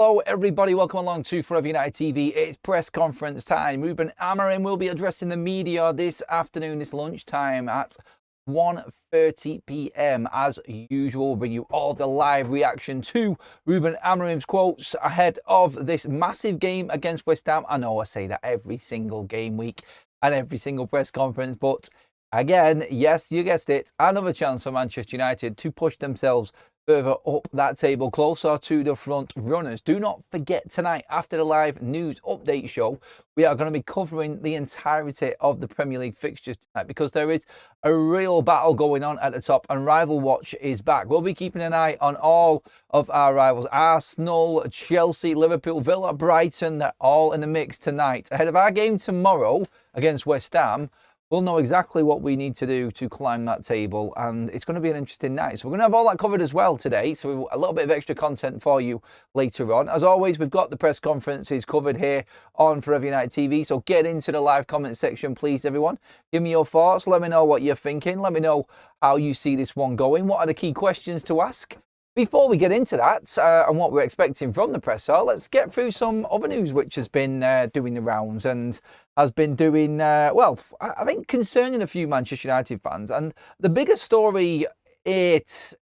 Hello everybody, welcome along to Forever United TV. It's press conference time. Ruben Amorim will be addressing the media this afternoon, this lunchtime at 1:30 p.m. As usual, we'll bring you all the live reaction to Ruben Amorim's quotes ahead of this massive game against West Ham. I know I say that every single game week and every single press conference, but again, yes, you guessed it, another chance for Manchester United to push themselves further up that table, closer to the front runners. Do not forget, tonight, after the live news update show, we are going to be covering the entirety of the Premier League fixtures tonight because there is a real battle going on at the top and Rival Watch is back. We'll be keeping an eye on all of our rivals. Arsenal, Chelsea, Liverpool, Villa, Brighton, they're all in the mix tonight. Ahead of our game tomorrow against West Ham, we'll know exactly what we need to do to climb that table, and it's going to be an interesting night. So we're going to have all that covered as well today, so a little bit of extra content for you later on. As always, we've got the press conferences covered here on Forever United TV, so get into the live comment section, please, everyone. Give me your thoughts. Let me know what you're thinking. Let me know how you see this one going. What are the key questions to ask? Before we get into that and what we're expecting from the presser, let's get through some other news which has been doing the rounds and has been doing, well, I think concerning a few Manchester United fans. And the biggest story in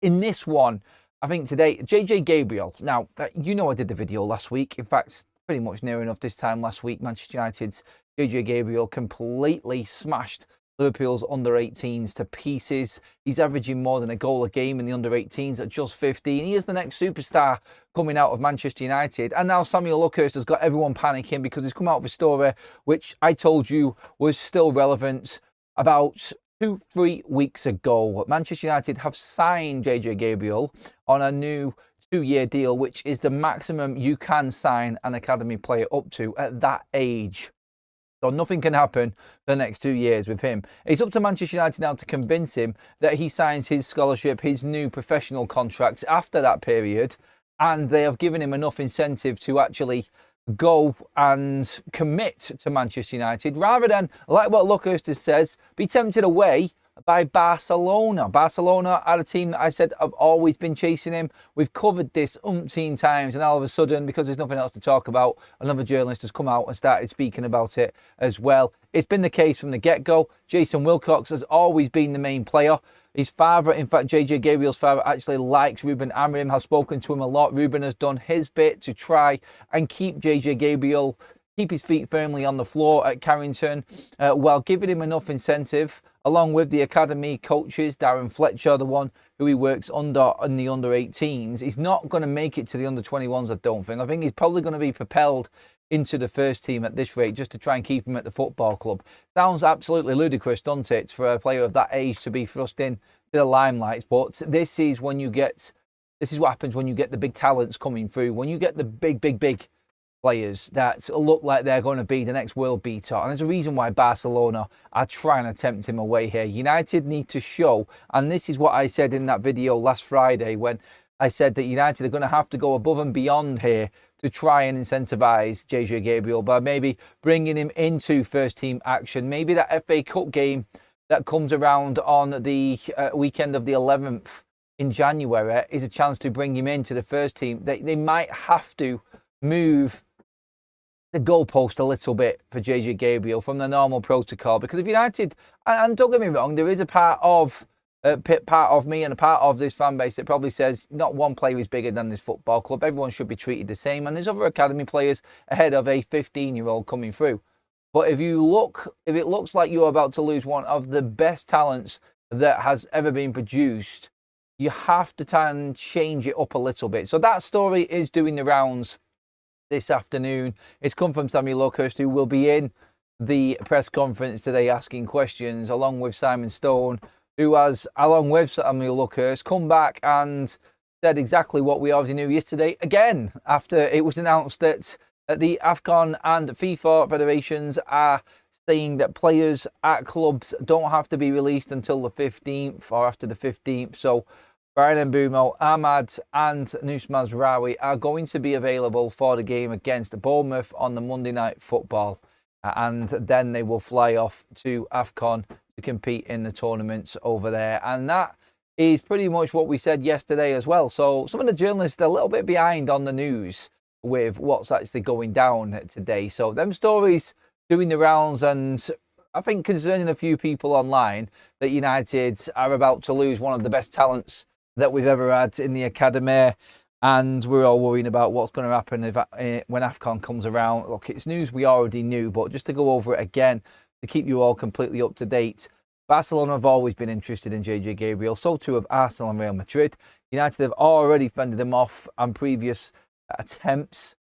this one, I think today, JJ Gabriel. Now, you know I did the video last week. In fact, pretty much near enough this time last week, Manchester United's JJ Gabriel completely smashed Liverpool's under-18s to pieces. He's averaging more than a goal a game in the under-18s at just 15. He is the next superstar coming out of Manchester United. And now Samuel Luckhurst has got everyone panicking because he's come out with a story which I told you was still relevant about 2-3 weeks ago. Manchester United have signed JJ Gabriel on a new 2-year deal, which is the maximum you can sign an academy player up to at that age. So nothing can happen for the next 2 years with him. It's up to Manchester United now to convince him that he signs his scholarship, his new professional contracts after that period. And they have given him enough incentive to actually go and commit to Manchester United rather than, like what Luckhurst says, be tempted away by Barcelona. Barcelona are a team that I said have always been chasing him. We've covered this umpteen times, and all of a sudden, because there's nothing else to talk about, another journalist has come out and started speaking about it as well. It's been the case from the get-go. Jason Wilcox has always been the main player. His father, in fact, JJ Gabriel's father, actually likes Ruben Amorim, has spoken to him a lot. Ruben has done his bit to try and keep JJ Gabriel, keep his feet firmly on the floor at Carrington, while giving him enough incentive, along with the academy coaches, Darren Fletcher, the one who he works under in the under-18s. He's not going to make it to the under-21s, I don't think. I think he's probably going to be propelled into the first team at this rate just to try and keep him at the football club. Sounds absolutely ludicrous, doesn't it, for a player of that age to be thrust in to the limelight. But this is when you get, this is what happens when you get the big talents coming through, when you get the big players that look like they're going to be the next world beater. And there's a reason why Barcelona are trying to tempt him away here. United need to show, and this is what I said in that video last Friday when I said that United are going to have to go above and beyond here to try and incentivise JJ Gabriel by maybe bringing him into first team action. Maybe that FA Cup game that comes around on the weekend of the 11th in January is a chance to bring him into the first team. They might have to move the goalpost a little bit for JJ Gabriel from the normal protocol, because if United, and don't get me wrong, there is a part of me and a part of this fan base that probably says not one player is bigger than this football club. Everyone should be treated the same, and there's other academy players ahead of a 15-year-old coming through. But if it looks like you're about to lose one of the best talents that has ever been produced, you have to try and change it up a little bit. So that story is doing the rounds this afternoon. It's come from Samuel Luckhurst, who will be in the press conference today asking questions, along with Simon Stone, who has, along with Samuel Luckhurst, come back and said exactly what we already knew yesterday, again, after it was announced that the AFCON and FIFA federations are saying that players at clubs don't have to be released until the 15th or after the 15th. So Brian Mbeumo, Ahmad and Nus Mazraoui are going to be available for the game against Bournemouth on the Monday Night Football. And then they will fly off to AFCON to compete in the tournaments over there. And that is pretty much what we said yesterday as well. So some of the journalists are a little bit behind on the news. with what's actually going down today. So them stories doing the rounds, and I think concerning a few people online that United are about to lose one of the best talents that we've ever had in the academy. And we're all worrying about what's going to happen when AFCON comes around. Look, it's news we already knew, but just to go over it again, to keep you all completely up to date, Barcelona have always been interested in JJ Gabriel. So too have Arsenal and Real Madrid. United have already fended him off on previous attempts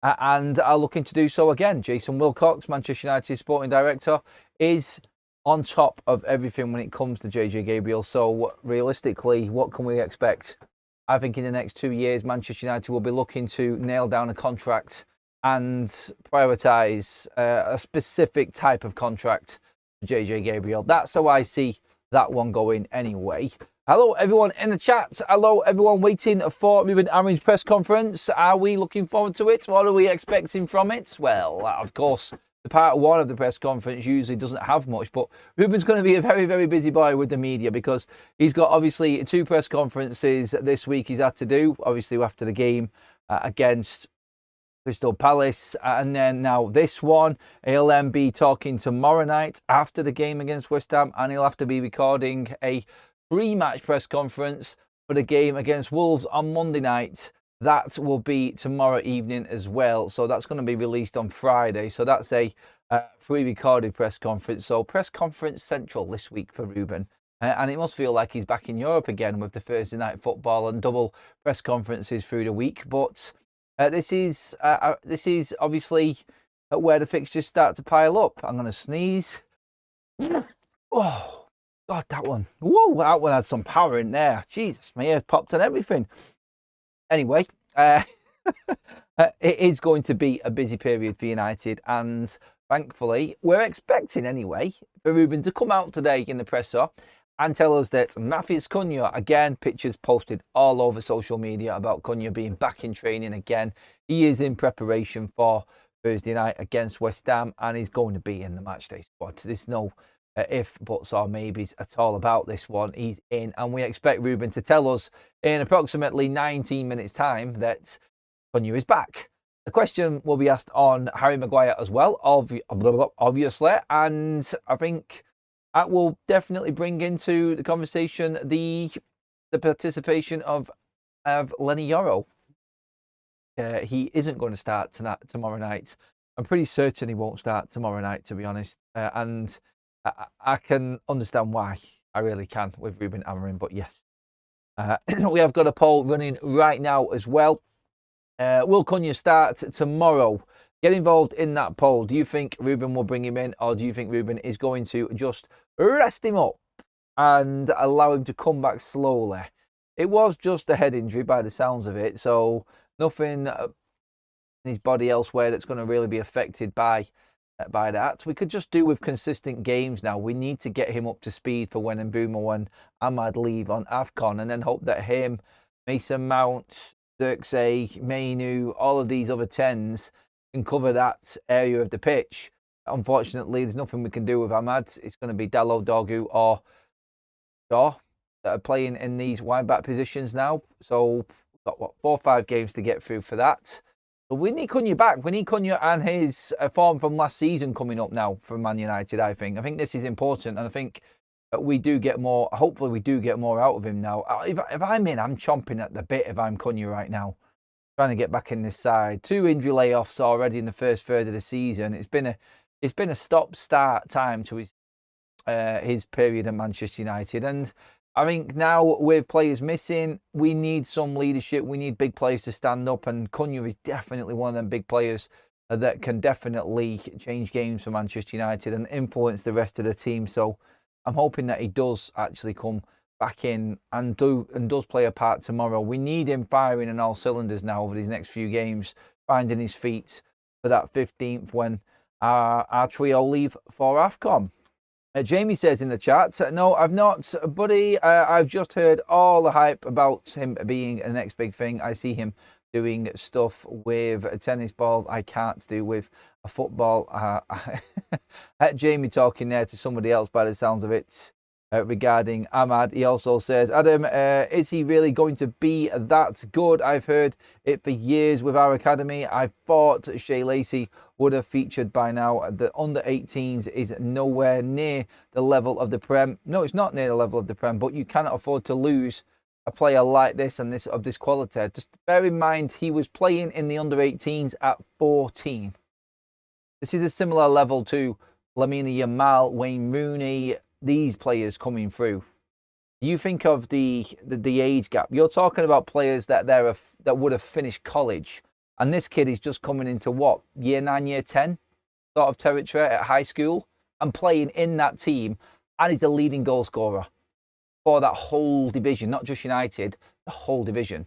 and are looking to do so again. Jason Wilcox, Manchester United sporting director, is on top of everything when it comes to JJ Gabriel. So realistically, what can we expect? I think in the next 2 years, Manchester United will be looking to nail down a contract and prioritise a specific type of contract for JJ Gabriel. That's how I see that one going anyway. Hello, everyone in the chat. Hello, everyone waiting for Ruben Amori'm's press conference. Are we looking forward to it? What are we expecting from it? Well, of course, the part one of the press conference usually doesn't have much, but Ruben's going to be a very, very busy boy with the media because he's got obviously 2 press conferences this week he's had to do, obviously after the game against Crystal Palace, and then now this one. He'll then be talking tomorrow night after the game against West Ham, and he'll have to be recording a pre-match press conference for the game against Wolves on Monday night. That will be tomorrow evening as well. So that's going to be released on Friday. So that's a pre-recorded press conference. So press conference central this week for Ruben. And it must feel like he's back in Europe again with the Thursday night football and double press conferences through the week. But this is obviously where the fixtures start to pile up. I'm going to sneeze. Oh. God, that one. Whoa, that one had some power in there. Jesus, my ears popped and everything. Anyway, it is going to be a busy period for United. And thankfully, we're expecting anyway for Ruben to come out today in the presser and tell us that Matheus Cunha, again, pictures posted all over social media about Cunha being back in training again. He is in preparation for Thursday night against West Ham and he's going to be in the matchday squad. There's no if, buts or maybes at all about this one. He's in, and we expect Ruben to tell us in approximately 19 minutes time that Cunha is back. The question will be asked on Harry Maguire as well, obviously, and I think that will definitely bring into the conversation the participation of Lenny Yoro. He isn't going to start tomorrow night. I'm pretty certain he won't start tomorrow night, to be honest, and I can understand why. I really can with Ruben Amorim, but yes. We have got a poll running right now as well. Will Cunha start tomorrow? Get involved in that poll. Do you think Ruben will bring him in, or do you think Ruben is going to just rest him up and allow him to come back slowly? It was just a head injury by the sounds of it, so nothing in his body elsewhere that's going to really be affected by that. We could just do with consistent games now. We need to get him up to speed for when Mbeumo and Ahmad leave on AFCON, and then hope that him, Mason Mount, Dirksey, Mainu, all of these other 10s can cover that area of the pitch. Unfortunately, there's nothing we can do with Ahmad. It's going to be Dalot, Dorgu or Shaw that are playing in these wide-back positions now. So we've got, 4 or 5 games to get through for that. But we need Cunha back. We need Cunha and his form from last season coming up now from Man United, I think. I think this is important, and I think we do get more. Hopefully we do get more out of him now. If I'm in, I'm chomping at the bit if I'm Cunha right now. Trying to get back in this side. 2 injury layoffs already in the first third of the season. It's been a stop-start time to his period at Manchester United. And I think now with players missing, we need some leadership. We need big players to stand up, and Cunha is definitely one of them big players that can definitely change games for Manchester United and influence the rest of the team. So I'm hoping that he does actually come back in and does play a part tomorrow. We need him firing on all cylinders now over these next few games, finding his feet for that 15th when our trio leave for AFCON. Jamie says in the chat, no, I've not, buddy. I've just heard all the hype about him being the next big thing. I see him doing stuff with tennis balls I can't do with a football. Jamie talking there to somebody else by the sounds of it. regarding Ahmad. He also says, Adam, is he really going to be that good? I've heard it for years with our academy. I thought Shea Lacey would have featured by now. The under-18s is nowhere near the level of the Prem. No, it's not near the level of the Prem, but you cannot afford to lose a player like this and this of this quality. Just bear in mind, he was playing in the under-18s at 14. This is a similar level to Lamine Yamal, Wayne Rooney, these players coming through. You think of the age gap. You're talking about players that would have finished college, and this kid is just coming into what, year 9, year 10 sort of territory at high school, and playing in that team, and he's the leading goal scorer for that whole division, not just United, the whole division.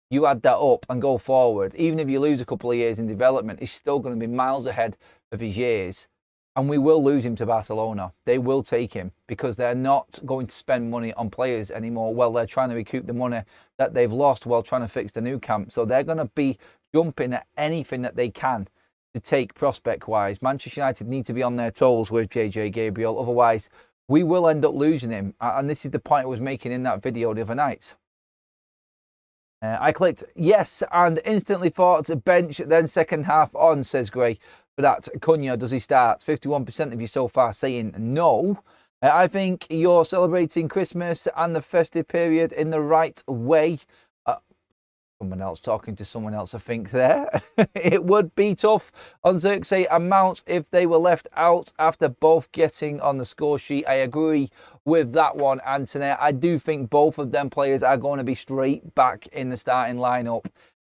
You add that up and go forward. Even if you lose a couple of years in development, he's still going to be miles ahead of his years. And we will lose him to Barcelona. They will take him because they're not going to spend money on players anymore. Well, they're trying to recoup the money that they've lost while trying to fix the new camp. So they're going to be jumping at anything that they can to take prospect-wise. Manchester United need to be on their toes with JJ Gabriel. Otherwise, we will end up losing him. And this is the point I was making in that video the other night. I clicked yes and instantly thought bench, then second half on, says Gray. For that, Cunha, does he start? 51% of you so far saying no. I think you're celebrating Christmas and the festive period in the right way. Someone else talking to someone else, I think, there. It would be tough on Xerxes and Mount if they were left out after both getting on the score sheet. I agree with that one, Anthony. I do think both of them players are going to be straight back in the starting lineup.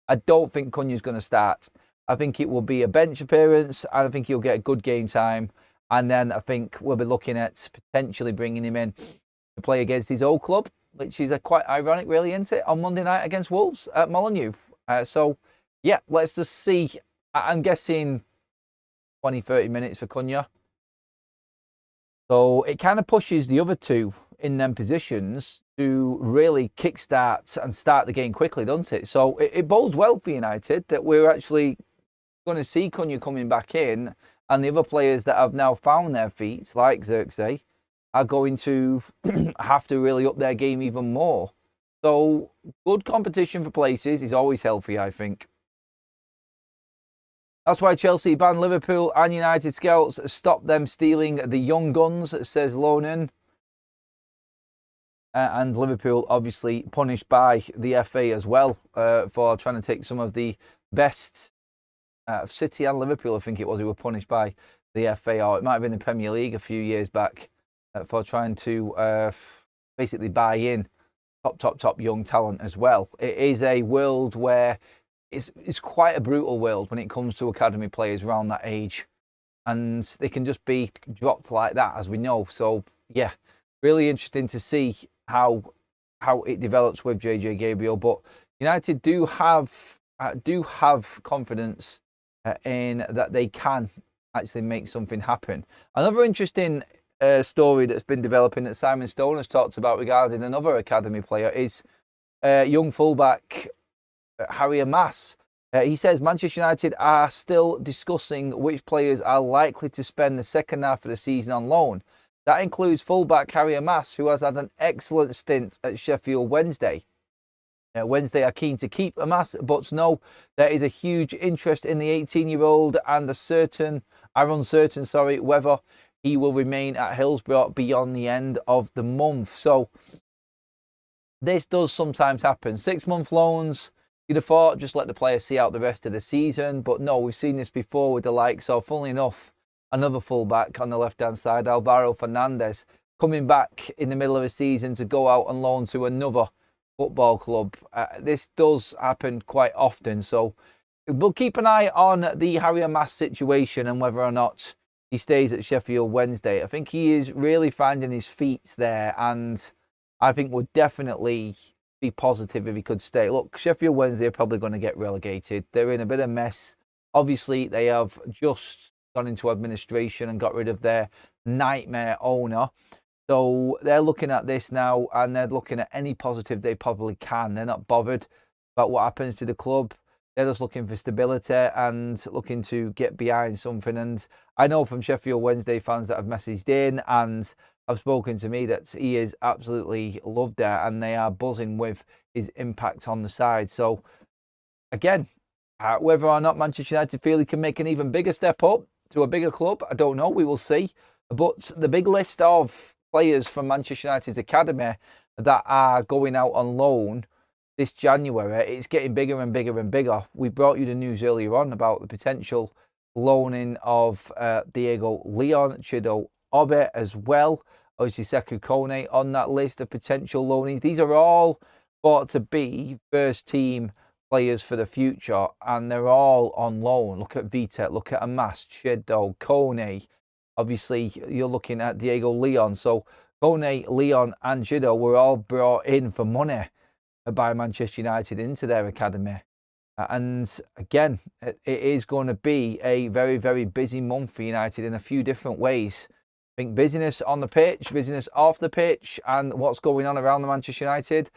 I don't think Cunha's going to start. I think it will be a bench appearance, and I think he'll get a good game time. And then I think we'll be looking at potentially bringing him in to play against his old club, which is quite ironic, really, isn't it? On Monday night against Wolves at Molineux. So, yeah, let's just see. I'm guessing 20, 30 minutes for Cunha. So it kind of pushes the other two in them positions to really kickstart and start the game quickly, doesn't it? So it bodes well for United that we're actually going to see Cunha coming back in, and the other players that have now found their feet, like Xerxes, are going to have to really up their game even more. So good competition for places is always healthy, I think. That's why Chelsea banned Liverpool and United scouts. Stop them stealing the young guns, says Lonan. And Liverpool obviously punished by the FA as well for trying to take some of the best. City and Liverpool, I think it was, who were punished by the FA, or it might have been the Premier League a few years back, for trying to basically buy in top young talent as well. It is a world where it's quite a brutal world when it comes to academy players around that age, and they can just be dropped like that, as we know. So yeah, really interesting to see how it develops with JJ Gabriel. But United do have confidence in that they can actually make something happen. Another interesting story that's been developing that Simon Stone has talked about regarding another academy player is young fullback Harry Amas. He says Manchester United are still discussing which players are likely to spend the second half of the season on loan. That includes fullback Harry Amas, who has had an excellent stint at Sheffield Wednesday. Wednesday are keen to keep Amas, but no, there is a huge interest in the 18-year-old and are uncertain whether he will remain at Hillsborough beyond the end of the month. So this does sometimes happen. 6-month loans, you'd have thought just let the player see out the rest of the season, but no, we've seen this before with the likes of, funnily enough, another fullback on the left-hand side, Alvaro Fernandez, coming back in the middle of a season to go out on loan to another football club. This does happen quite often, so we'll keep an eye on the Harry Amas situation and whether or not he stays at Sheffield Wednesday. I think he is really finding his feet there, and I think would definitely be positive if he could stay. Look, Sheffield Wednesday are probably going to get relegated. They're in a bit of mess. Obviously, they have just gone into administration and got rid of their nightmare owner. So they're looking at this now, and they're looking at any positive they probably can. They're not bothered about what happens to the club. They're just looking for stability and looking to get behind something. And I know from Sheffield Wednesday fans that have messaged in, and have spoken to me that he is absolutely loved there, and they are buzzing with his impact on the side. So, again, whether or not Manchester United feel he can make an even bigger step up to a bigger club, I don't know. We will see. But the big list of players from Manchester United's academy that are going out on loan this January, it's getting bigger and bigger and bigger. We brought you the news earlier on about the potential loaning of Diego Leon, Chido Obe as well. Obviously, Sekou Kone on that list of potential loanees. These are all thought to be first-team players for the future, and they're all on loan. Look at Vitek, look at Amas, Chido, Kone. Obviously, you're looking at Diego Leon. So, Kone, Leon, and Chido were all brought in for money by Manchester United into their academy. And again, it is going to be a very, very busy month for United in a few different ways. I think busyness on the pitch, busyness off the pitch, and what's going on around the Manchester United.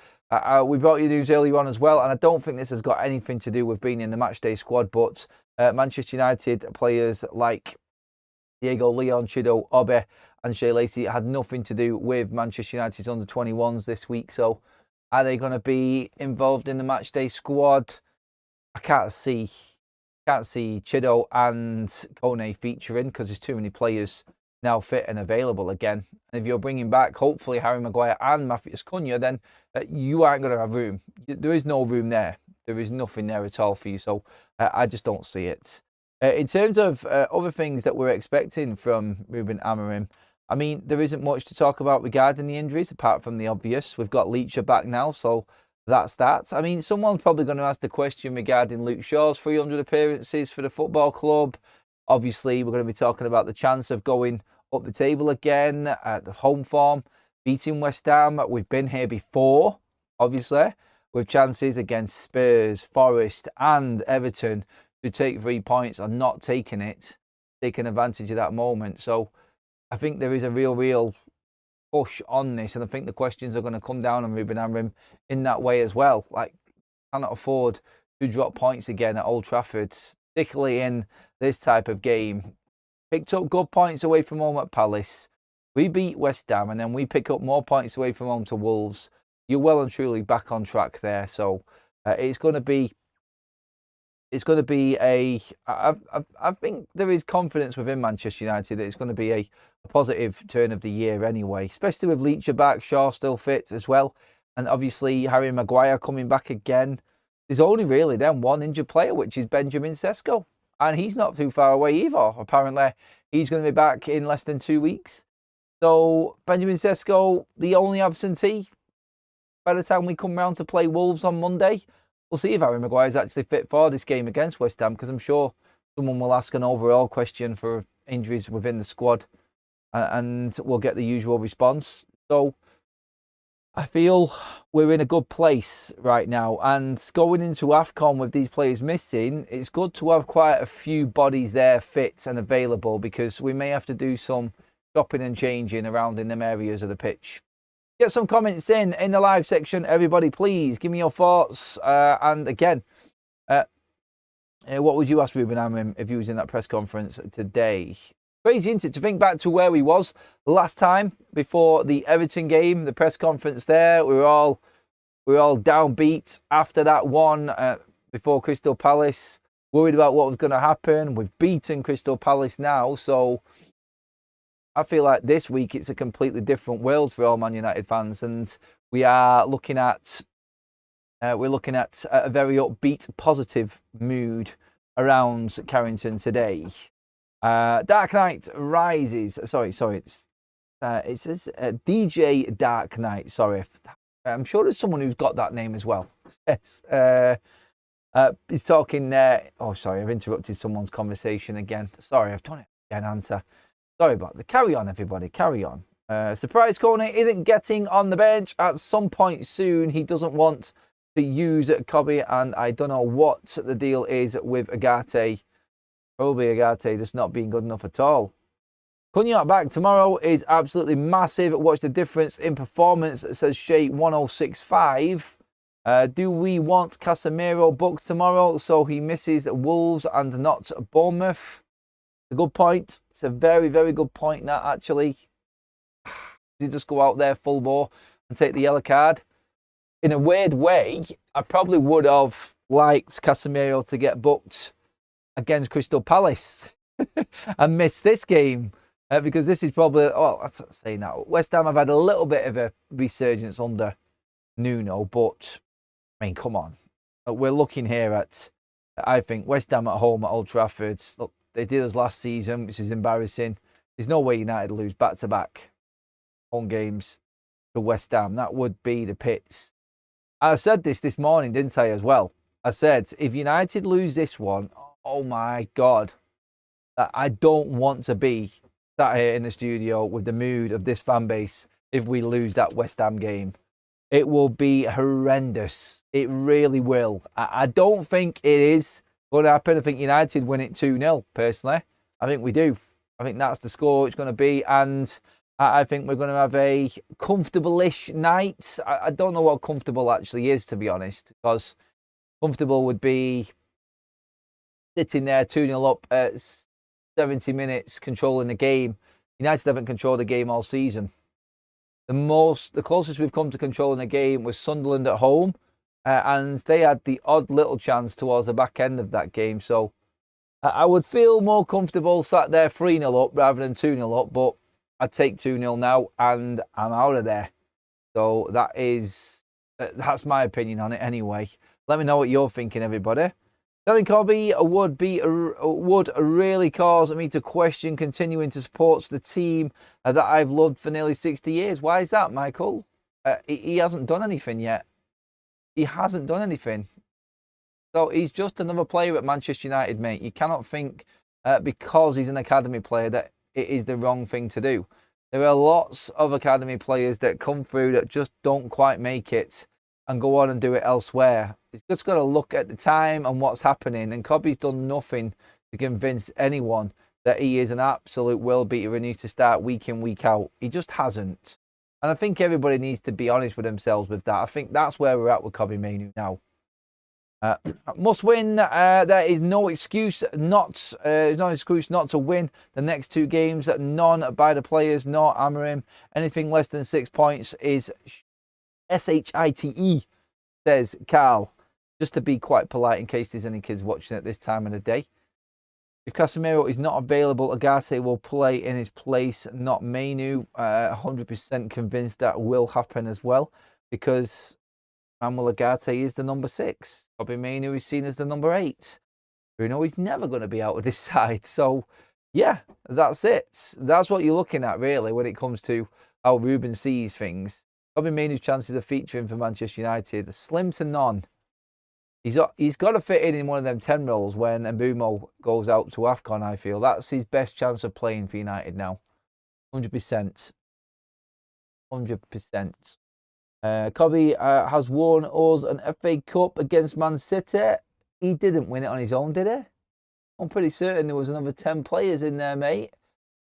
We brought you news earlier on as well, and I don't think this has got anything to do with being in the matchday squad, but Manchester United players like Diego Leon, Chido Obe, and Shea Lacey had nothing to do with Manchester United's under-21s this week. So are they going to be involved in the matchday squad? I can't see Chido and Kone featuring because there's too many players now fit and available again. And if you're bringing back, hopefully, Harry Maguire and Matheus Cunha, then you aren't going to have room. There is no room there. There is nothing there at all for you. So I just don't see it. In terms of other things that we're expecting from Ruben Amorim, I mean, there isn't much to talk about regarding the injuries, apart from the obvious. We've got Leacher back now, so that's that. I mean, someone's probably going to ask the question regarding Luke Shaw's 300 appearances for the football club. Obviously, we're going to be talking about the chance of going up the table again at the home form, beating West Ham. We've been here before, obviously, with chances against Spurs, Forest and Everton to take 3 points and not taking it, taking advantage of that moment. So I think there is a real push on this, and I think the questions are going to come down on Ruben Amorim in that way as well. Like, cannot afford to drop points again at Old Trafford, particularly in this type of game. Picked up good points away from home at Palace. We beat West Ham, and then we pick up more points away from home to Wolves. You're well and truly back on track there. So it's going to be a. I think there is confidence within Manchester United that it's going to be a positive turn of the year anyway, especially with Leacher back, Shaw still fit as well, and obviously Harry Maguire coming back again. There's only really then one injured player, which is Benjamin Sesko, and he's not too far away either. Apparently, he's going to be back in less than 2 weeks. So Benjamin Sesko, the only absentee by the time we come round to play Wolves on Monday. We'll see if Harry Maguire is actually fit for this game against West Ham, because I'm sure someone will ask an overall question for injuries within the squad, and we'll get the usual response. So I feel we're in a good place right now, and going into AFCON with these players missing, it's good to have quite a few bodies there fit and available, because we may have to do some chopping and changing around in them areas of the pitch. Get some comments in the live section, everybody. Please give me your thoughts. And again, what would you ask Ruben Amorim if he was in that press conference today? Crazy, isn't it, to think back to where we was last time before the Everton game, the press conference there. We were all downbeat after that one before Crystal Palace, worried about what was going to happen. We've beaten Crystal Palace now, so I feel like this week it's a completely different world for all Man United fans, and we are looking at a very upbeat, positive mood around Carrington today. Dark Knight Rises. Sorry. It says DJ Dark Knight. Sorry, I'm sure there's someone who's got that name as well. Yes. He's talking there. Oh, sorry, I've interrupted someone's conversation again. Sorry, I've done it again, Anta. Sorry about that. Carry on, everybody. Carry on. Surprise Kone isn't getting on the bench at some point soon. He doesn't want to use Kobe, and I don't know what the deal is with Agate. Probably Agate just not being good enough at all. Cunha back tomorrow is absolutely massive. Watch the difference in performance, says Shay 1065. Do we want Casemiro booked tomorrow so he misses Wolves and not Bournemouth? A good point. It's a very, very good point, that, actually. Does he just go out there full bore and take the yellow card? In a weird way, I probably would have liked Casemiro to get booked against Crystal Palace and miss this game. Because this is probably, well, that's not saying that. West Ham have had a little bit of a resurgence under Nuno, but, I mean, come on. We're looking here at, I think, West Ham at home at Old Trafford. Look, they did us last season, which is embarrassing. There's no way United lose back-to-back home games to West Ham. That would be the pits. I said this morning, didn't I, as well? I said, if United lose this one, oh, my God. I don't want to be sat here in the studio with the mood of this fan base if we lose that West Ham game. It will be horrendous. It really will. I don't think it is going to happen. I think United win it 2-0, personally. I think we do. I think that's the score it's going to be. And I think we're going to have a comfortable-ish night. I don't know what comfortable actually is, to be honest, because comfortable would be sitting there 2-0 up at 70 minutes controlling the game. United haven't controlled the game all season. The closest we've come to controlling the game was Sunderland at home, and they had the odd little chance towards the back end of that game. So I would feel more comfortable sat there 3-0 up rather than 2-0 up, but I'd take 2-0 now and I'm out of there. So that's my opinion on it anyway. Let me know what you're thinking, everybody. Selling Cobby would really cause me to question continuing to support the team that I've loved for nearly 60 years. Why is that, Michael? He hasn't done anything yet. He hasn't done anything. So he's just another player at Manchester United, mate. You cannot think because he's an academy player that it is the wrong thing to do. There are lots of academy players that come through that just don't quite make it and go on and do it elsewhere. You've just got to look at the time and what's happening. And Cobby's done nothing to convince anyone that he is an absolute world beater and needs to start week in, week out. He just hasn't. And I think everybody needs to be honest with themselves with that. I think that's where we're at with Cobby Mainoo now. Must win. There is no excuse not to win the next two games. None by the players nor Amorim. Anything less than 6 points is shite, says Carl. Just to be quite polite in case there's any kids watching at this time of the day. If Casemiro is not available, Agate will play in his place, not Mainoo. 100% convinced that will happen as well, because Manuel Agate is the number 6. Cobby Mainoo is seen as the number 8. Bruno is never going to be out of this side. So, yeah, that's it. That's what you're looking at, really, when it comes to how Ruben sees things. Cobby Mainoo's chances of featuring for Manchester United are slim to none. He's got to fit in one of them 10 roles when Mbeumo goes out to AFCON, I feel. That's his best chance of playing for United now. 100%. 100%. Cobby has won us an FA Cup against Man City. He didn't win it on his own, did he? I'm pretty certain there was another 10 players in there, mate.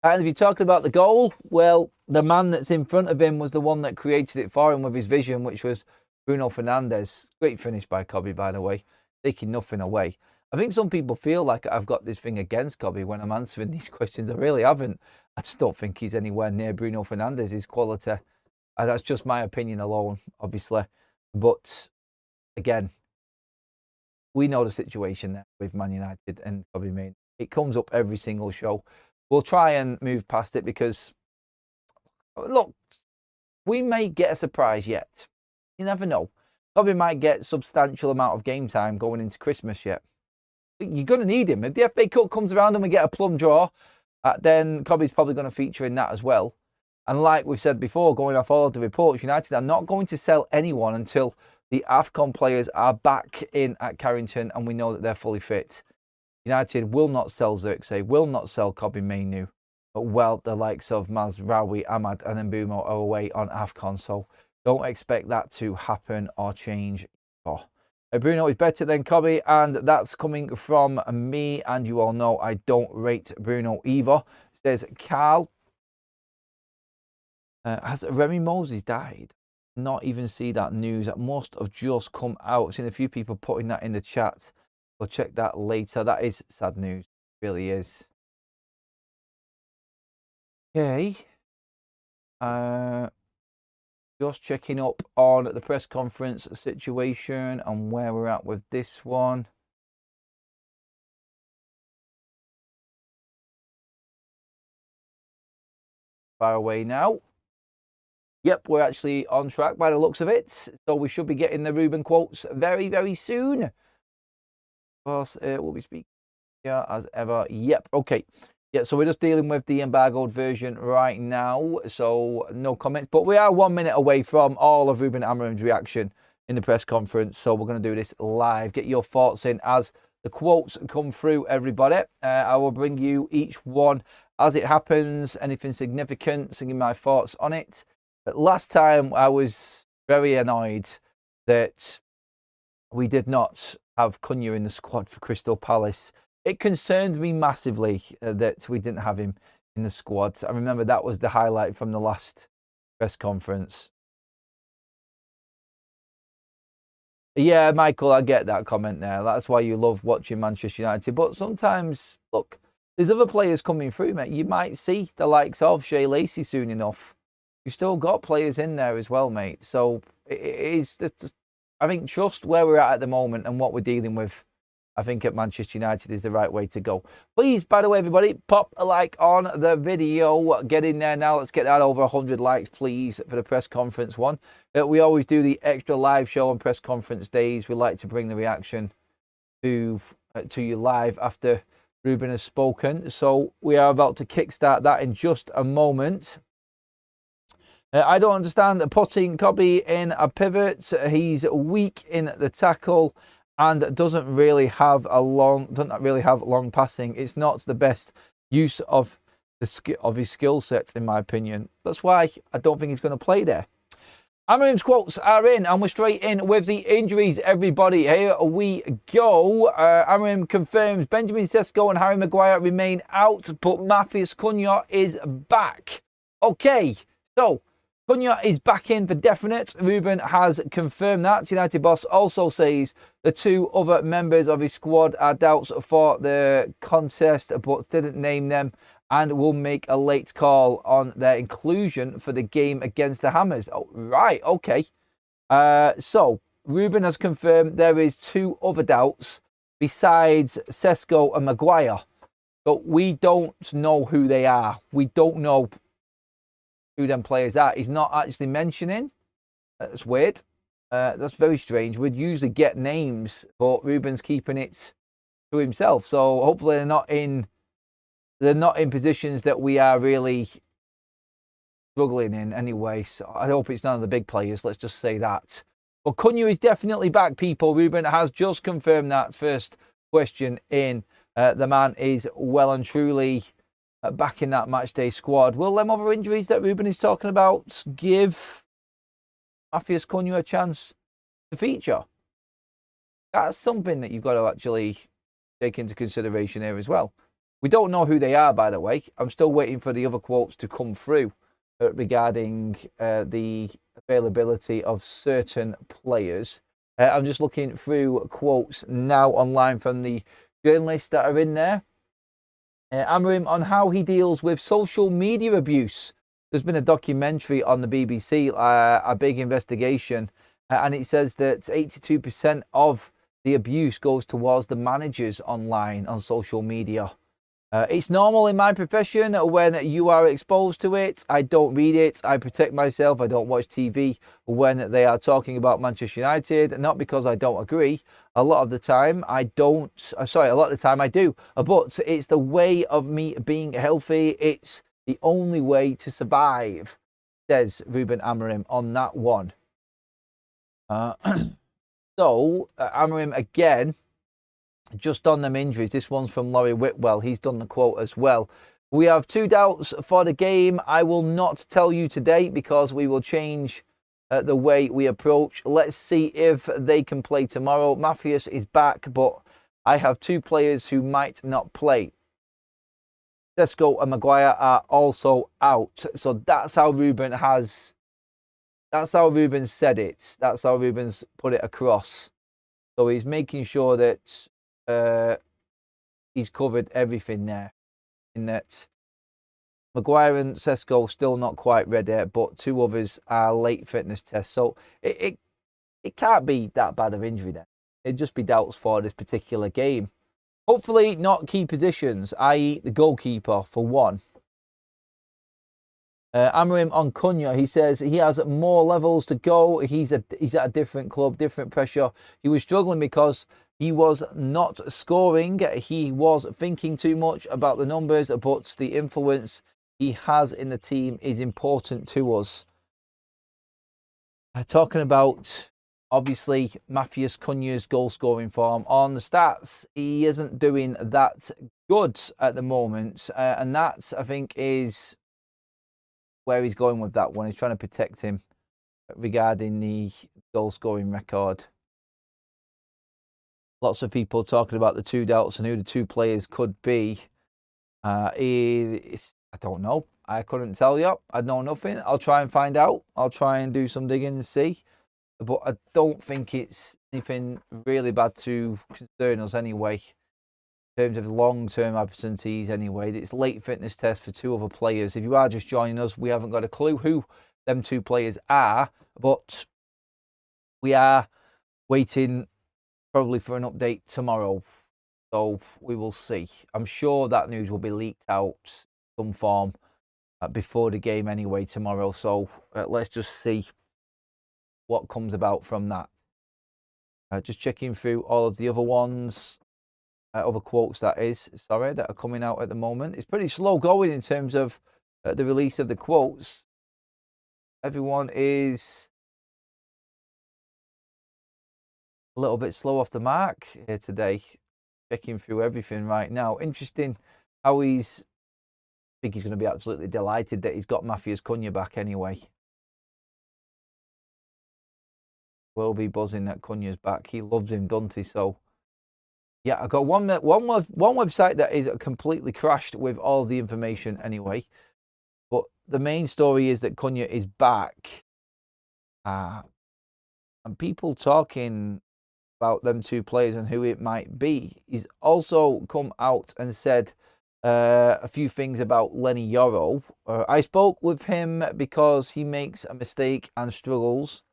And if you're talking about the goal, well, the man that's in front of him was the one that created it for him with his vision, which was Bruno Fernandes. Great finish by Cobby, by the way. Taking nothing away. I think some people feel like I've got this thing against Cobby when I'm answering these questions. I really haven't. I just don't think he's anywhere near Bruno Fernandes' quality. That's just my opinion alone, obviously. But, again, we know the situation there with Man United and Cobby Mainoo. It comes up every single show. We'll try and move past it because, look, we may get a surprise yet. You never know. Cobby might get substantial amount of game time going into Christmas yet. You're going to need him. If the FA Cup comes around and we get a plum draw, then Cobby's probably going to feature in that as well. And like we've said before, going off all of the reports, United are not going to sell anyone until the AFCON players are back in at Carrington and we know that they're fully fit. United will not sell Xerxes, will not sell Cobby Mainoo, but well, the likes of Mazraoui, Ahmad and Mbeumo are away on AFCON, so don't expect that to happen or change. Bruno is better than Cobby, and that's coming from me, and you all know I don't rate Bruno either, says Carl. Has Remy Moses died? Not even see that news. That must have just come out. I've seen a few people putting that in the chat. We'll check that later. That is sad news. It really is. Okay. Just checking up on the press conference situation and where we're at with this one. Far away now. Yep, we're actually on track by the looks of it. So we should be getting the Ruben quotes very, very soon. Of course, we'll be speaking here as ever. Yep, okay. Yeah, so we're just dealing with the embargoed version right now. So no comments. But we are 1 minute away from all of Ruben Amorim's reaction in the press conference. So we're going to do this live. Get your thoughts in as the quotes come through, everybody. I will bring you each one as it happens. Anything significant, singing my thoughts on it. But last time I was very annoyed that we did not have Cunha in the squad for Crystal Palace. It concerned me massively that we didn't have him in the squad. I remember that was the highlight from the last press conference. Yeah, Michael, I get that comment there. That's why you love watching Manchester United. But sometimes, look, there's other players coming through, mate. You might see the likes of Shea Lacey soon enough. You've still got players in there as well, mate. So it is, I think, trust where we're at the moment and what we're dealing with. I think at Manchester United is the right way to go. Please, by the way, everybody, pop a like on the video. Get in there now. Let's get that over 100 likes, please, for the press conference one. We always do the extra live show on press conference days. We like to bring the reaction to you live after Ruben has spoken. So we are about to kickstart that in just a moment. I don't understand putting Cobby in a pivot. He's weak in the tackle and doesn't really have long passing. It's not the best use of his skill sets, in my opinion. That's why I don't think he's going to play there. Amorim's quotes are in, and we're straight in with the injuries, everybody. Here we go. Amorim confirms Benjamin Sesko and Harry Maguire remain out, but Matheus Cunha is back. Okay, so Cunha is back in for definite. Ruben has confirmed that. United boss also says the two other members of his squad are doubts for the contest, but didn't name them, and will make a late call on their inclusion for the game against the Hammers. Oh, right, okay. So Ruben has confirmed there is two other doubts besides Sesko and Maguire, but we don't know who they are. We don't know who them players are. He's not actually mentioning. That's weird. That's very strange. We'd usually get names, but Ruben's keeping it to himself. So hopefully they're not in positions that we are really struggling in anyway. So I hope it's none of the big players. Let's just say that. But Cunha is definitely back, people. Ruben has just confirmed that. First question in. The man is well and truly back in that matchday squad. Will them other injuries that Ruben is talking about give Matheus Cunha a chance to feature? That's something that you've got to actually take into consideration here as well. We don't know who they are, by the way. I'm still waiting for the other quotes to come through regarding the availability of certain players. I'm just looking through quotes now online from the journalists that are in there. Amorim on how he deals with social media abuse. There's been a documentary on the BBC, a big investigation, and it says that 82% of the abuse goes towards the managers online on social media. It's normal in my profession when you are exposed to it. I don't read it. I protect myself. I don't watch TV when they are talking about Manchester United. Not because I don't agree. A lot of the time I don't. Sorry, a lot of the time I do. But it's the way of me being healthy. It's the only way to survive, says Ruben Amorim on that one. So Amorim again, just on them injuries. This one's from Laurie Whitwell. He's done the quote as well. We have two doubts for the game. I will not tell you today because we will change the way we approach. Let's see if they can play tomorrow. Matheus is back, but I have two players who might not play. Sesko and Maguire are also out. So that's how Ruben has... That's how Ruben said it. That's how Ruben's put it across. So he's making sure that he's covered everything there. In that Maguire and Sesko still not quite ready, but 2 others are late fitness tests. So it can't be that bad of injury then. It'd just be doubts for this particular game. Hopefully not key positions, i.e. the goalkeeper for one. Amorim on Cunha, he says he has more levels to go. He's at a different club, different pressure. He was struggling because he was not scoring. He was thinking too much about the numbers, but the influence he has in the team is important to us. Talking about, obviously, Matheus Cunha's goal-scoring form. On the stats, he isn't doing that good at the moment. And that, I think, is where he's going with that one. He's trying to protect him regarding the goal-scoring record. Lots of people talking about the 2 doubts and who the 2 players could be. I don't know. I couldn't tell you. I know nothing. I'll try and find out. I'll try and do some digging and see. But I don't think it's anything really bad to concern us anyway. In terms of long-term absentees anyway. It's late fitness test for 2 other players. If you are just joining us, we haven't got a clue who them 2 players are. But we are waiting probably for an update tomorrow. So we will see. I'm sure that news will be leaked out some form before the game anyway tomorrow. So let's just see what comes about from that. Just checking through all of the other ones. Other quotes, that is, sorry, that are coming out at the moment. It's pretty slow going in terms of the release of the quotes. Everyone is a little bit slow off the mark here today. Checking through everything right now. Interesting how I think he's going to be absolutely delighted that he's got Matheus Cunha back anyway. Will be buzzing that Cunha's back. He loves him, doesn't he? So yeah, I got one website that is completely crashed with all the information anyway. But the main story is that Cunha is back. And people talking about them 2 players and who it might be. He's also come out and said a few things about Lenny Yoro. I spoke with him because he makes a mistake and struggles.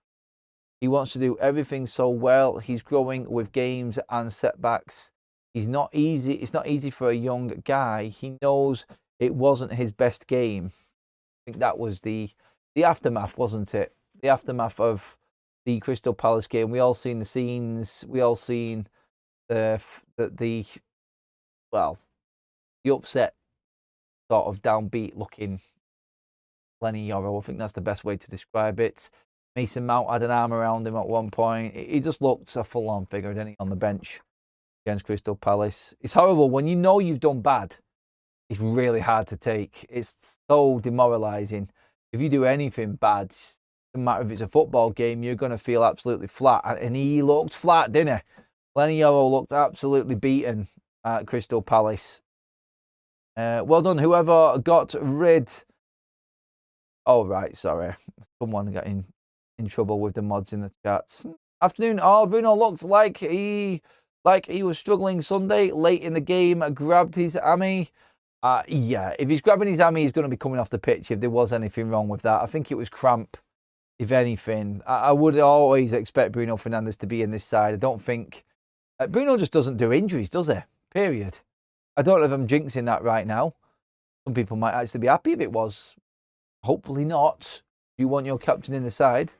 He wants to do everything so well. He's growing with games and setbacks. It's not easy for a young guy. He knows it wasn't his best game. I think that was the aftermath, wasn't it? The aftermath of the Crystal Palace game. We all seen the scenes. We all seen the upset, sort of downbeat looking Lenny Yoro. I think that's the best way to describe it. Mason Mount had an arm around him at one point. He just looked a full-on figure, didn't he, on the bench against Crystal Palace. It's horrible. When you know you've done bad, it's really hard to take. It's so demoralising. If you do anything bad, no matter if it's a football game, you're going to feel absolutely flat. And he looked flat, didn't he? Lenny Yoro looked absolutely beaten at Crystal Palace. Well done, whoever got rid... Oh, right, sorry. Someone got in trouble with the mods in the chats. Afternoon. Oh, Bruno looked like he was struggling Sunday. Late in the game, grabbed his hammy. Yeah, if he's grabbing his hammy, he's going to be coming off the pitch if there was anything wrong with that. I think it was cramp, if anything. I would always expect Bruno Fernandes to be in this side. I don't think... Bruno just doesn't do injuries, does he? Period. I don't know if I'm jinxing that right now. Some people might actually be happy if it was. Hopefully not. You want your captain in the side.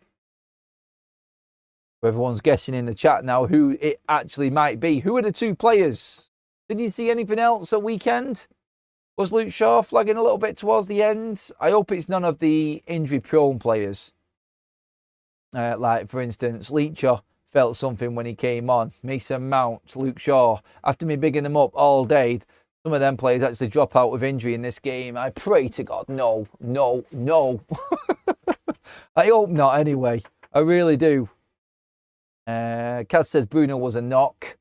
Everyone's guessing in the chat now who it actually might be. Who are the 2 players? Did you see anything else at weekend? Was Luke Shaw flagging a little bit towards the end? I hope it's none of the injury-prone players. Like, for instance, Leacher felt something when he came on. Mason Mount, Luke Shaw. After me bigging them up all day, some of them players actually drop out with injury in this game. I pray to God, no. I hope not anyway. I really do. Kaz says Bruno was a knock.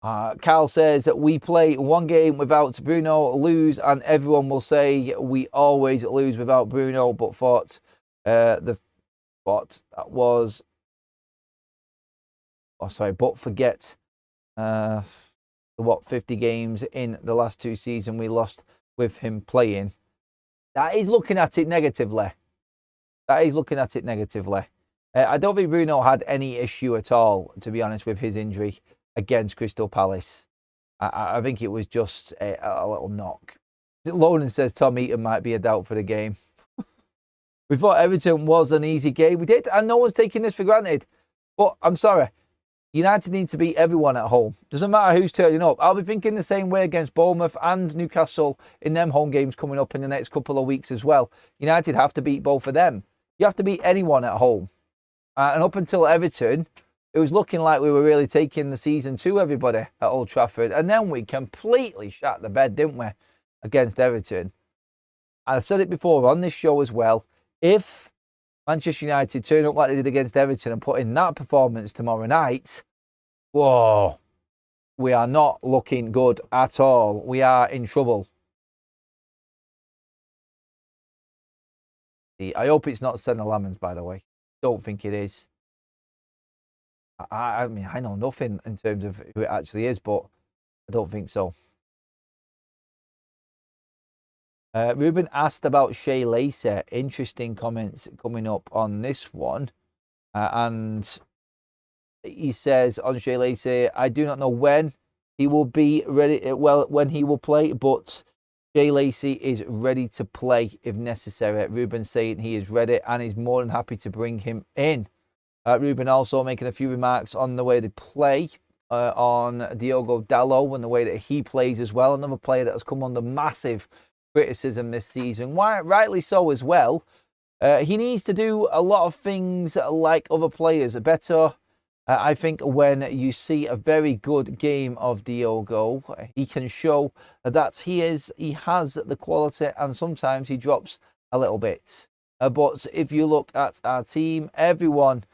Carl says that we play 1 game without Bruno, lose, and everyone will say we always lose without Bruno, but forget 50 games in the last 2 seasons we lost with him playing. That is looking at it negatively. That is looking at it negatively. I don't think Bruno had any issue at all, to be honest, with his injury against Crystal Palace. I think it was just a little knock. Lauren says Tom Eaton might be a doubt for the game. We thought Everton was an easy game. We did, and no one's taking this for granted. But I'm sorry, United need to beat everyone at home. Doesn't matter who's turning up. I'll be thinking the same way against Bournemouth and Newcastle in them home games coming up in the next couple of weeks as well. United have to beat both of them. You have to beat anyone at home. And up until Everton, it was looking like we were really taking the season to everybody at Old Trafford. And then we completely shat the bed, didn't we, against Everton. And I said it before on this show as well. If Manchester United turn up like they did against Everton and put in that performance tomorrow night, whoa, we are not looking good at all. We are in trouble. I hope it's not Senna Lamans, by the way. Don't think it is. I mean, I know nothing in terms of who it actually is, but I don't think so. Ruben asked about Shea Lacey. Interesting comments coming up on this one. And he says on Shea Lacey, I do not know when he will be ready, when he will play, but Shea Lacey is ready to play if necessary. Ruben saying he is ready and he's more than happy to bring him in. Ruben also making a few remarks on the way they play on Diogo Dalot and the way that he plays as well. Another player that has come under massive criticism this season, rightly so as well. He needs to do a lot of things like other players better. I think when you see a very good game of Diogo, he can show that he has the quality, and sometimes he drops a little bit. But if you look at our team, everyone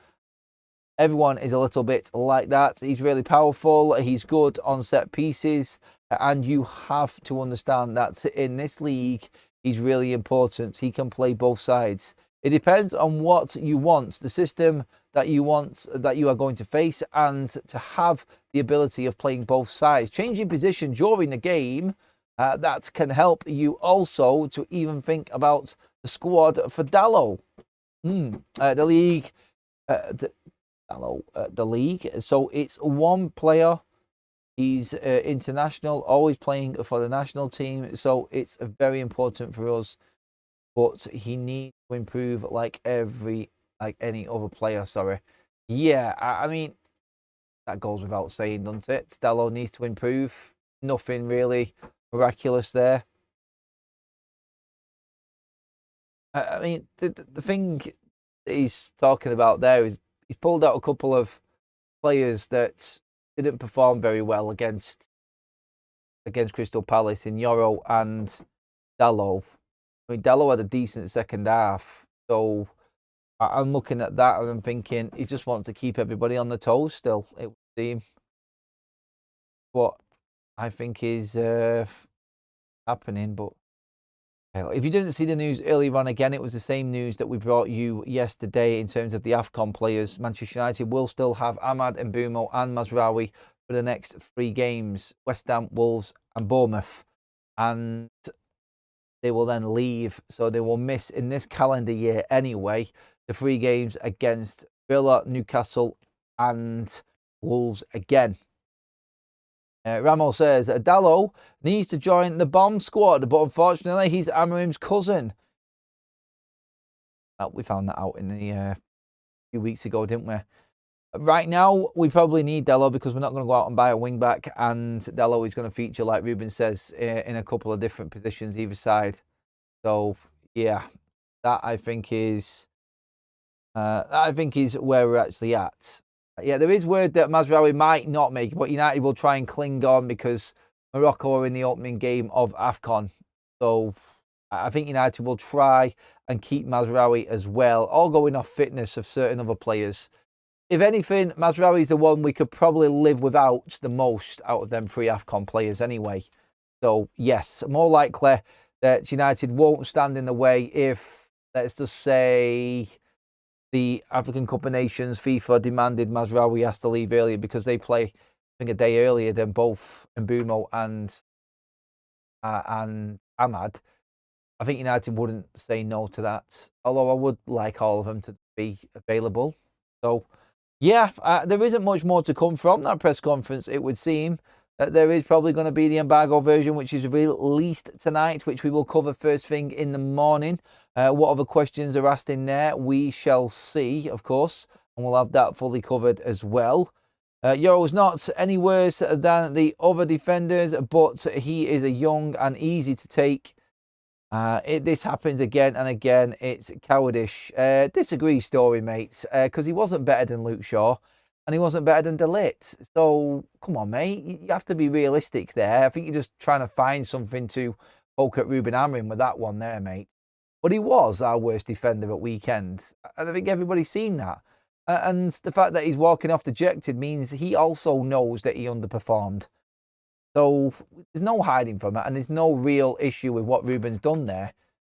is a little bit like that. He's really powerful. He's good on set pieces. And you have to understand that in this league, he's really important. He can play both sides. It depends on what you want, the system that you want, that you are going to face, and to have the ability of playing both sides. Changing position during the game, that can help you also to even think about the squad for Dalot. The league, the league. So it's one player. He's international, always playing for the national team. So it's very important for us. But he needs to improve like any other player, sorry. Yeah, I mean, that goes without saying, doesn't it? Dalot needs to improve. Nothing really miraculous there. I mean, the thing that he's talking about there is he's pulled out a couple of players that didn't perform very well against Crystal Palace in Yoro and Dalot. I mean, Dalot had a decent second half, so I'm looking at that and I'm thinking he just wants to keep everybody on the toes still, it would seem. What I think is happening, but if you didn't see the news earlier on, again, it was the same news that we brought you yesterday in terms of the AFCON players. Manchester United will still have Ahmad Mbumo and Mazraoui for the next 3 games, West Ham, Wolves and Bournemouth. And they will then leave, so they will miss in this calendar year anyway the 3 games against Villa, Newcastle and Wolves again. Ramos says Dalot needs to join the bomb squad, but unfortunately he's Amorim's cousin. We found that out in the few weeks ago, didn't we? Right now, we probably need Dalot because we're not going to go out and buy a wing back, and Dalot is going to feature, like Ruben says, in a couple of different positions either side. So yeah, that I think is where we're actually at. Yeah, there is word that Mazraoui might not make it, but United will try and cling on because Morocco are in the opening game of AFCON. So I think United will try and keep Mazraoui as well, all going off fitness of certain other players. If anything, Mazraoui is the one we could probably live without the most out of them 3 AFCON players anyway. So yes, more likely that United won't stand in the way if, let's just say, the African Cup of Nations, FIFA demanded Mazraoui has to leave earlier because they play, I think, a day earlier than both Mbumo and Ahmad. I think United wouldn't say no to that, although I would like all of them to be available. So, yeah, there isn't much more to come from that press conference, it would seem. There is probably going to be the embargo version, which is released tonight, which we will cover first thing in the morning. What other questions are asked in there, we shall see, of course, and we'll have that fully covered as well. Euro is not any worse than the other defenders, but he is a young and easy to take. This happens again and again. It's cowardice. Disagree story, mates, because he wasn't better than Luke Shaw and he wasn't better than De Ligt. So, come on, mate. You have to be realistic there. I think you're just trying to find something to poke at Ruben Amorim with that one there, mate. But he was our worst defender at weekend. And I think everybody's seen that. And the fact that he's walking off dejected means he also knows that he underperformed. So there's no hiding from it, and there's no real issue with what Ruben's done there.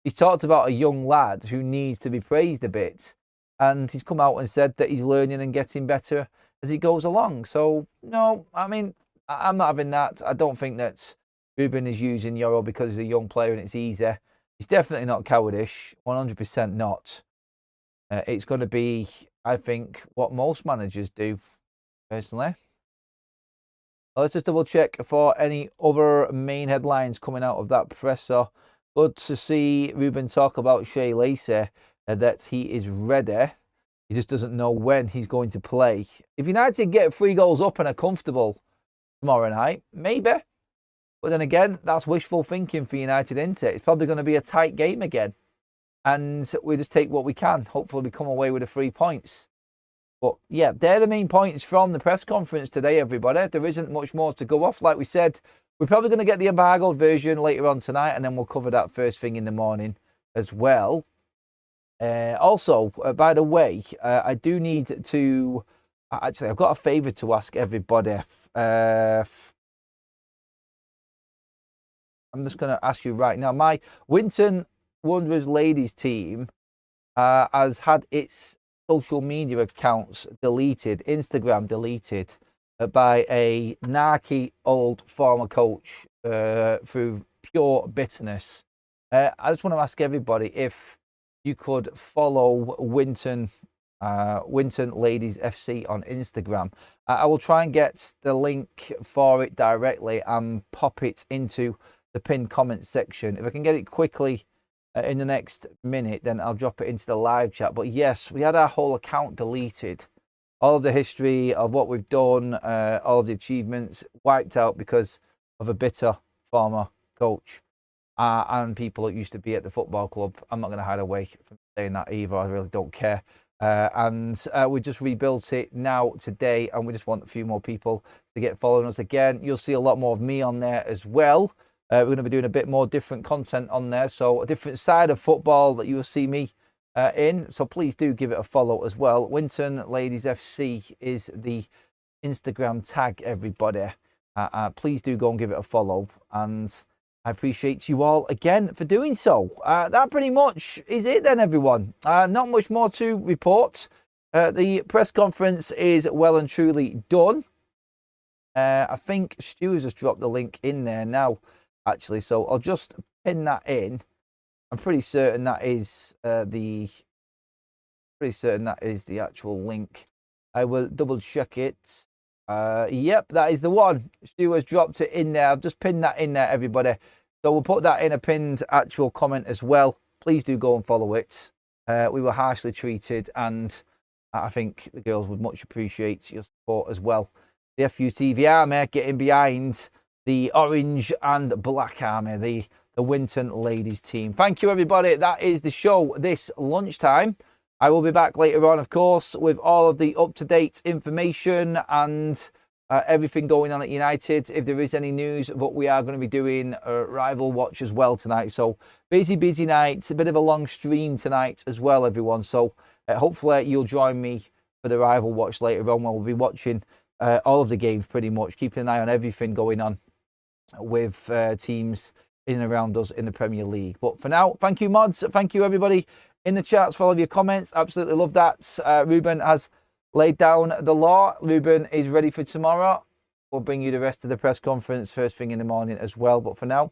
He's talked about a young lad who needs to be praised a bit, and he's come out and said that he's learning and getting better as he goes along. So, no, I mean, I'm not having that. I don't think that Ruben is using Euro because he's a young player and it's easy. He's definitely not cowardice, 100% not. It's going to be, I think, what most managers do, personally. Let's just double check for any other main headlines coming out of that presser. Good to see Ruben talk about Shea Lacey, that he is ready. He just doesn't know when he's going to play. If United get 3 goals up and are comfortable tomorrow night, maybe. But then again, that's wishful thinking for United, isn't it? It's probably going to be a tight game again. And we just take what we can. Hopefully we come away with the 3 points. But yeah, they're the main points from the press conference today, everybody. There isn't much more to go off. Like we said, we're probably going to get the embargo version later on tonight, and then we'll cover that first thing in the morning as well. Also, by the way, I do need to... Actually, I've got a favour to ask everybody. I'm just going to ask you right now. My Winton Wanderers ladies team has had its social media accounts deleted, Instagram deleted, by a narky old former coach through pure bitterness. I just want to ask everybody if you could follow Winton Ladies FC on Instagram. I will try and get the link for it directly and pop it into the pinned comment section. If I can get it quickly in the next minute, then I'll drop it into the live chat. But yes, we had our whole account deleted. All of the history of what we've done, all of the achievements wiped out because of a bitter former coach and people that used to be at the football club. I'm not going to hide away from saying that either. I really don't care. And we just rebuilt it now today, and we just want a few more people to get following us again. You'll see a lot more of me on there as well. We're going to be doing a bit more different content on there, so a different side of football that you will see me in. So please do give it a follow as well. Winton Ladies FC is the Instagram tag, everybody. Please do go and give it a follow, and I appreciate you all again for doing so. That pretty much is it then, everyone. Not much more to report. The press conference is well and truly done. I think Stu has just dropped the link in there now, actually, so I'll just pin that in. I'm pretty certain that is the actual link. I will double check it. Yep, that is the one. Stu has dropped it in there. I've just pinned that in there, everybody. So we'll put that in a pinned actual comment as well. Please do go and follow it. We were harshly treated, and I think the girls would much appreciate your support as well. The FUTV army getting behind the orange and black army, the Winton ladies team. Thank you, everybody. That is the show this lunchtime. I will be back later on, of course, with all of the up-to-date information and everything going on at United. If there is any news, but we are going to be doing a rival watch as well tonight. So busy night. A bit of a long stream tonight as well, everyone. So hopefully you'll join me for the rival watch later on, where we'll be watching all of the games pretty much, keeping an eye on everything going on with teams in and around us in the Premier League. But for now, thank you, mods. Thank you, everybody in the chats for all of your comments. Absolutely love that. Ruben has laid down the law. Ruben is ready for tomorrow. We'll bring you the rest of the press conference first thing in the morning as well. But for now,